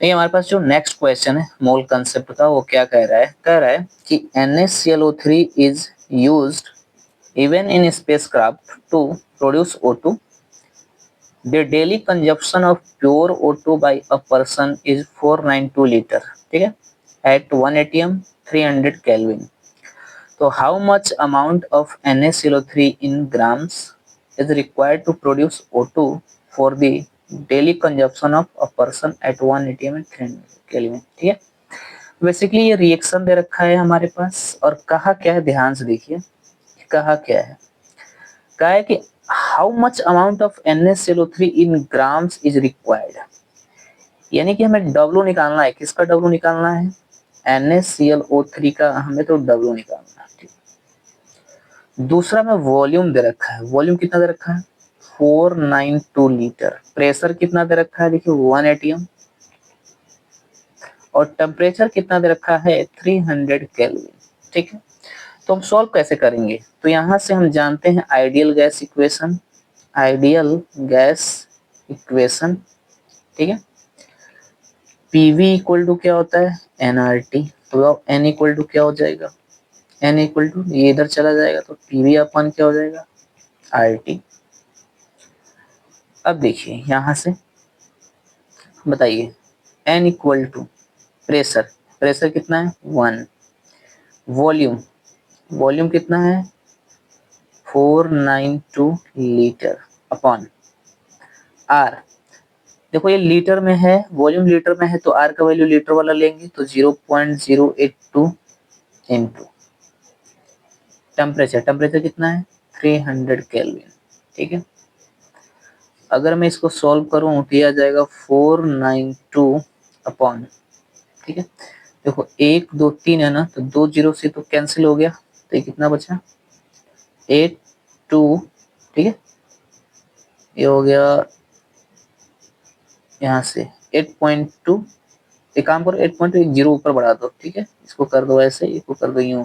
ये हमारे पास जो नेक्स्ट क्वेश्चन है मोल कंसेप्ट का, वो क्या कह रहा है कि NaClO3 is used even in spacecraft to produce O2. The daily consumption of pure O2 by a person is 492 liter, ठीक है, at 1 atm 300 Kelvin. So how much amount of NaClO3 in grams is required to produce O2 for the daily consumption of a person at 1 atm and 300 Kelvin, ठीक है। Basically ये reaction दे रखा है हमारे पास, और कहा क्या है, ध्यान से देखिए कहा क्या है। कहा है कि how much amount of NaClO3 in grams is required, यानी कि हमें W निकालना है। किसका W निकालना है? NaClO3 का हमें तो W निकालना है, ठीक। दूसरा में वॉल्यूम दे रखा है। वॉल्यूम कितना दे रखा है? 492 लीटर। प्रेशर कितना दे रखा है? देखिए 1 atm। और टेम्परेचर कितना दे रखा है? 300 केल्विन, ठीक है। तो हम सॉल्व कैसे करेंगे? तो यहाँ से हम जानते हैं ideal gas equation. Ideal gas equation, ठीक है। पीवी इक्वल टू क्या होता है? एनआरटी। तो एन इक्वल टू क्या हो जाएगा? एन इक्वल टू, ये इधर चला जाएगा तो पीवी अपन क्या हो जाएगा? आरटी। अब देखिए यहाँ से बताइए, N equal to pressure, pressure कितना है? 1। वॉल्यूम, वॉल्यूम कितना है? 492 लीटर अपॉन आर। देखो ये लीटर में है, वॉल्यूम लीटर में है, तो आर का वैल्यू लीटर वाला लेंगे तो 0.082 इनटू टेम्परेचर। टेम्परेचर कितना है? 300 केल्विन, ठीक है। अगर मैं इसको सॉल्व करूं तो ये आ जाएगा 492 अपॉन, ठीक है। देखो 1 2 3 है ना, तो 2 जीरो से तो कैंसिल हो गया, तो ये कितना बचा? 82, ठीक है। ये हो गया यहाँ से 8.2। एक काम करो, 8.2 एक जीरो ऊपर बढ़ा दो, ठीक है। इसको कर दो ऐसे, इसको कर दो यूं।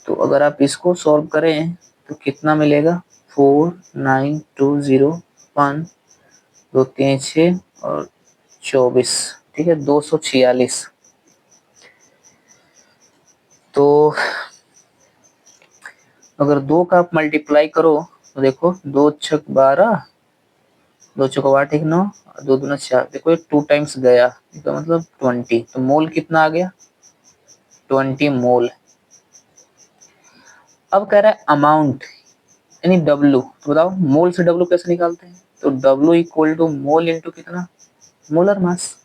तो अगर आप इसको सॉल्व करें तो कितना मिलेगा? 4920 5 2 3 6 और 24, ठीक है, 246। तो अगर 2 का आप मल्टीप्लाई करो तो देखो 2 छक 12, 2 चौक 8 1 9, 2 दूना 4। देखो ये 2 टाइम्स गया, इसका मतलब 20। तो मोल कितना आ गया? 20 मोल। अब कह रहा है अमाउंट यानी W। तो बताओ मोल से W कैसे निकालते हैं? तो W equal to mole into कितना? Molar mass.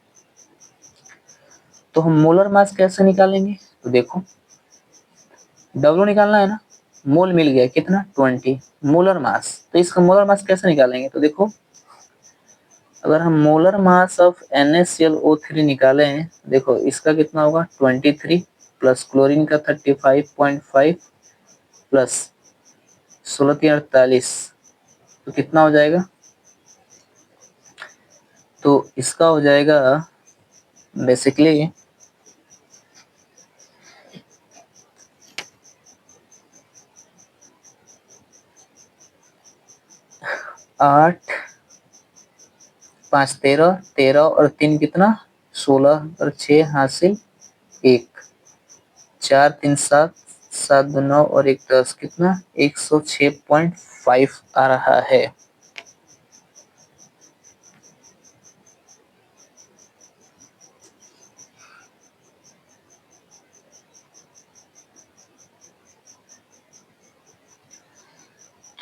तो हम मोलर मास कैसे निकालेंगे? तो देखो W निकालना है ना, मोल मिल गया कितना? 20। मोलर मास, तो इसका मोलर मास कैसे निकालेंगे? तो देखो अगर हम मोलर मास ऑफ NaClO3 निकालें, देखो इसका कितना होगा? 23 प्लस क्लोरीन का 35.5 प्लस 16 तो कितना हो जाएगा? तो इसका हो जाएगा बेसिकली 8 5 13 13 और 3 कितना? 16 और 6 हासिल 1, 4 3 7 7 2 9 और 1 10, कितना? 106.5 आ रहा है।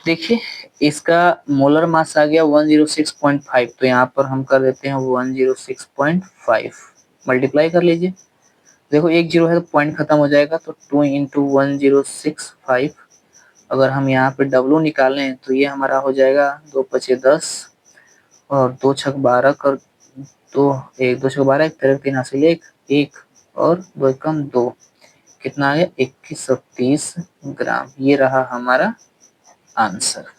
देखिए इसका मोलर मास आ गया 106.5, तो यहाँ पर हम कर देते हैं 106.5 मल्टीप्लाई कर लीजिए। देखो एक जीरो है तो पॉइंट खत्म हो जाएगा, तो 2 इंटू 1065। अगर हम यहाँ पे W निकालें तो ये हमारा हो जाएगा 2 पचे 10 और 2 छक 12 कर 2 1 2 छक 12 1 3 3 हासिल 1 1 और 2 कम 2, कितना आ गया? 2130 ग्राम। ये रहा हमारा आंसर।